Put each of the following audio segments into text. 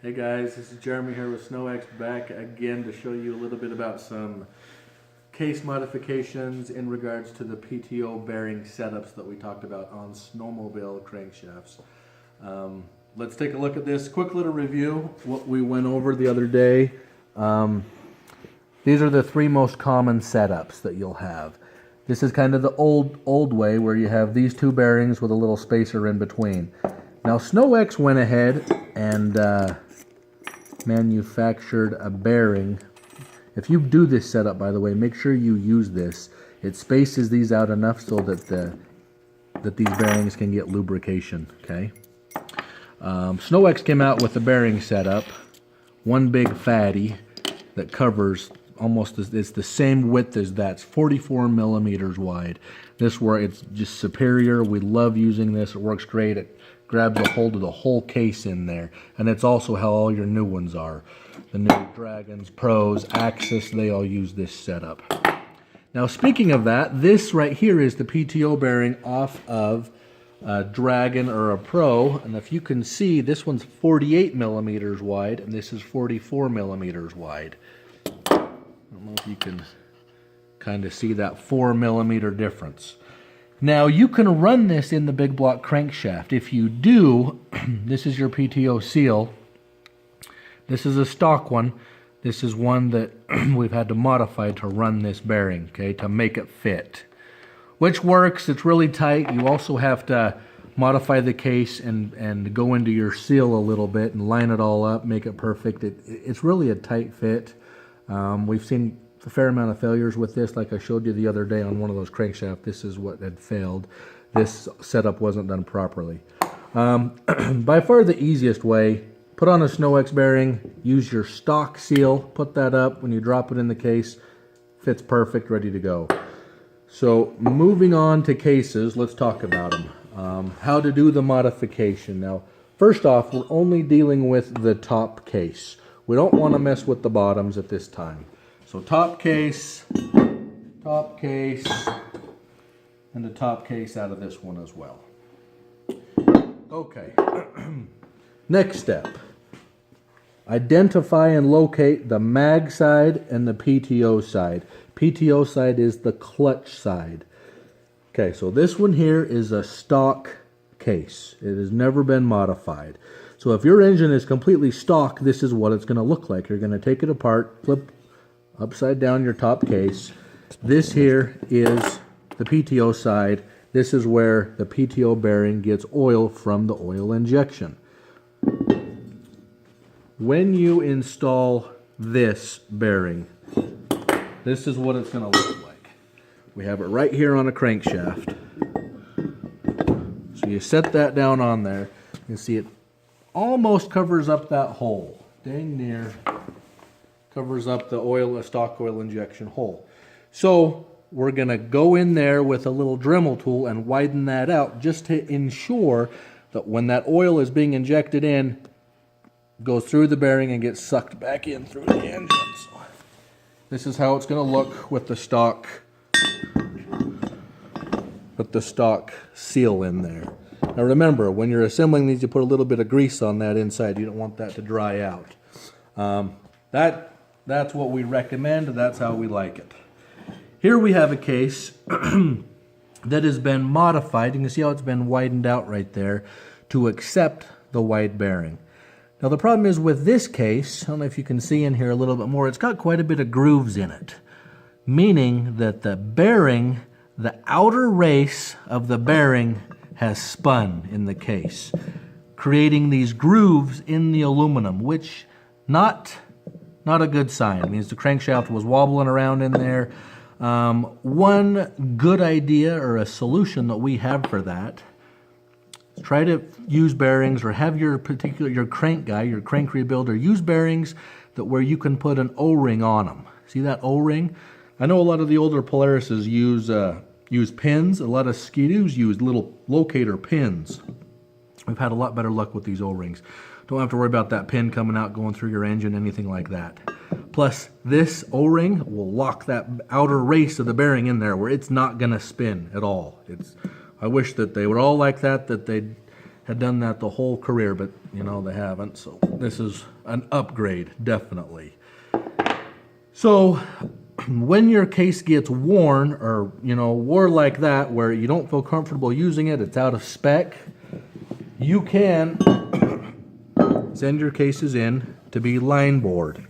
Hey guys, this is Jeremy here with SnowX, back again to show you a little bit about some case modifications in regards to the PTO bearing setups that we talked about on snowmobile crankshafts. Let's take a look at this quick little review, what we went over the other day. These are the three most common setups that you'll have. This is kind of the old way where you have these two bearings with a little spacer in between. Now SnowX went ahead and manufactured a bearing. If you do this setup, by the way, make sure you use this. It spaces these out enough so that these bearings can get lubrication. Okay. SnowX came out with a bearing setup, one big fatty that covers almost, it's the same width as that. It's 44 millimeters wide. This where it's just superior. We love using this. It works great. It grabs a hold of the whole case in there, and it's also how all your new ones are. The new Dragons, Pros, Axis, they all use this setup. Now speaking of that, this right here is the PTO bearing off of a Dragon or a Pro, and if you can see, this one's 48 millimeters wide and this is 44 millimeters wide. I don't know if you can kind of see that 4 millimeter difference. Now you can run this in the big block crankshaft. If you do, this is your PTO seal. This is a stock one. This is one that we've had to modify to run this bearing, okay, to make it fit. Which works, it's really tight. You also have to modify the case and go into your seal a little bit and line it all up, make it perfect. It's really a tight fit. We've seen a fair amount of failures with this, like I showed you the other day on one of those crankshafts. This is what had failed. This setup wasn't done properly. By far the easiest way, put on a SnowX bearing, use your stock seal, put that up. When you drop it in the case, fits perfect, ready to go. So moving on to cases, let's talk about them. How to do the modification. Now, first off, we're only dealing with the top case. We don't want to mess with the bottoms at this time. So top case, and the top case out of this one as well. Okay, next step. Identify and locate the mag side and the PTO side. PTO side is the clutch side. Okay, so this one here is a stock case. It has never been modified. So if your engine is completely stock, this is what it's going to look like. You're going to take it apart, flip upside down your top case. This here is the PTO side. This is where the PTO bearing gets oil from the oil injection. When you install this bearing, this is what it's going to look like. We have it right here on a crankshaft. So you set that down on there. You can see it almost covers up that hole. Dang near covers up the oil, a stock oil injection hole. So we're going to go in there with a little Dremel tool and widen that out just to ensure that when that oil is being injected in, goes through the bearing and gets sucked back in through the engine. So this is how it's going to look with the stock seal in there. Now remember, when you're assembling these, you put a little bit of grease on that inside. You don't want that to dry out. That's what we recommend. That's how we like it. Here we have a case that has been modified. You can see how it's been widened out right there to accept the wide bearing. Now the problem is with this case, I don't know if you can see in here a little bit more, it's got quite a bit of grooves in it. Meaning that the bearing, the outer race of the bearing has spun in the case, creating these grooves in the aluminum, which not a good sign. It means the crankshaft was wobbling around in there. One good idea or a solution that we have for that, try to use bearings or have your crank guy, your crank rebuilder, use bearings that where you can put an O-ring on them. See that O-ring? I know a lot of the older Polarises use pins. A lot of Ski-Doos use little locator pins. We've had a lot better luck with these O-rings. Don't have to worry about that pin coming out, going through your engine, anything like that. Plus, this O-ring will lock that outer race of the bearing in there where it's not going to spin at all. I wish that they were all like that they'd had done that the whole career, but you know, they haven't. So this is an upgrade, definitely. So when your case gets worn, or you know, wore like that, where you don't feel comfortable using it, it's out of spec, you can send your cases in to be line bored.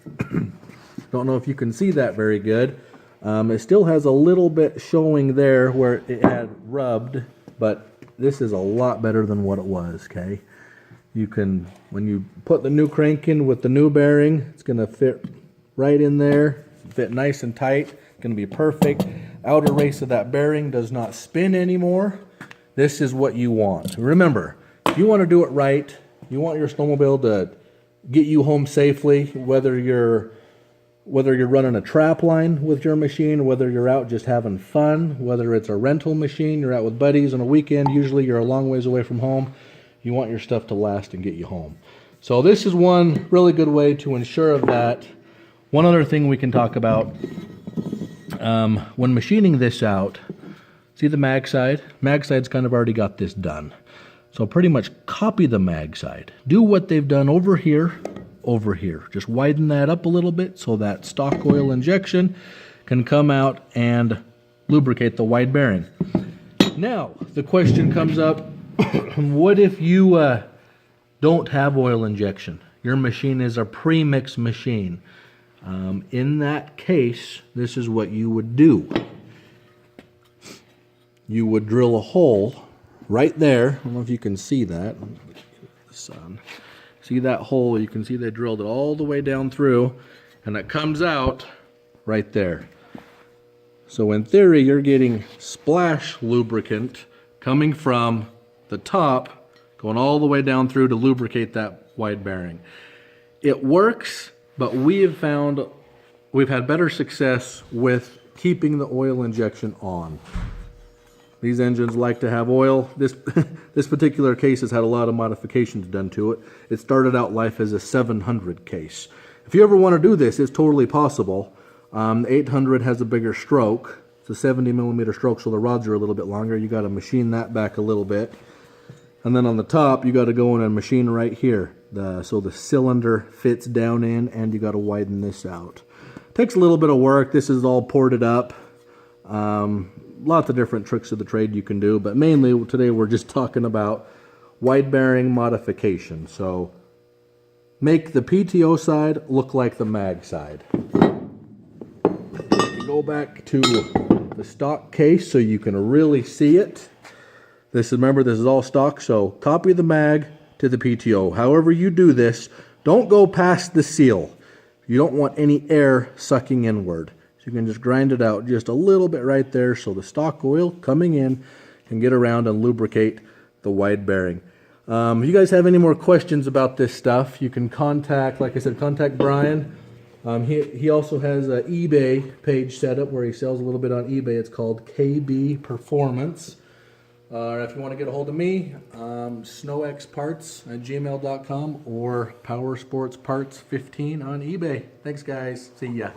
Don't know if you can see that very good. It still has a little bit showing there where it had rubbed, but this is a lot better than what it was, okay? You can, when you put the new crank in with the new bearing, it's gonna fit right in there, fit nice and tight, it's gonna be perfect. Outer race of that bearing does not spin anymore. This is what you want. Remember, if you wanna do it right, you want your snowmobile to get you home safely, whether you're running a trap line with your machine, whether you're out just having fun, whether it's a rental machine, you're out with buddies on a weekend, usually you're a long ways away from home, you want your stuff to last and get you home. So this is one really good way to ensure of that. One other thing we can talk about, when machining this out, see the mag side? Mag side's kind of already got this done. So pretty much copy the mag side. Do what they've done over here. Just widen that up a little bit so that stock oil injection can come out and lubricate the wide bearing. Now, the question comes up, what if you don't have oil injection? Your machine is a pre-mix machine. In that case, this is what you would do. You would drill a hole right there. I don't know if you can see that. The sun. See that hole? You can see they drilled it all the way down through, and it comes out right there. So in theory, you're getting splash lubricant coming from the top, going all the way down through to lubricate that wide bearing. It works, but we have found we've had better success with keeping the oil injection on. These engines like to have oil. This particular case has had a lot of modifications done to it. It started out life as a 700 case. If you ever want to do this, it's totally possible. The 800 has a bigger stroke. It's a 70 millimeter stroke, so the rods are a little bit longer. You got to machine that back a little bit. And then on the top, you got to go in and machine right here. So the cylinder fits down in, and you got to widen this out. Takes a little bit of work. This is all ported up. Lots of different tricks of the trade you can do, but mainly today we're just talking about wide bearing modification. So make the PTO side look like the mag side. Go back to the stock case so you can really see it. Remember, this is all stock, so copy the mag to the PTO. However you do this, don't go past the seal. You don't want any air sucking inward. So you can just grind it out just a little bit right there so the stock oil coming in can get around and lubricate the wide bearing. If you guys have any more questions about this stuff, you can contact, like I said, contact Brian. He also has an eBay page set up where he sells a little bit on eBay. It's called KB Performance. If you want to get a hold of me, snowxparts@gmail.com or powersportsparts15 on eBay. Thanks, guys. See ya.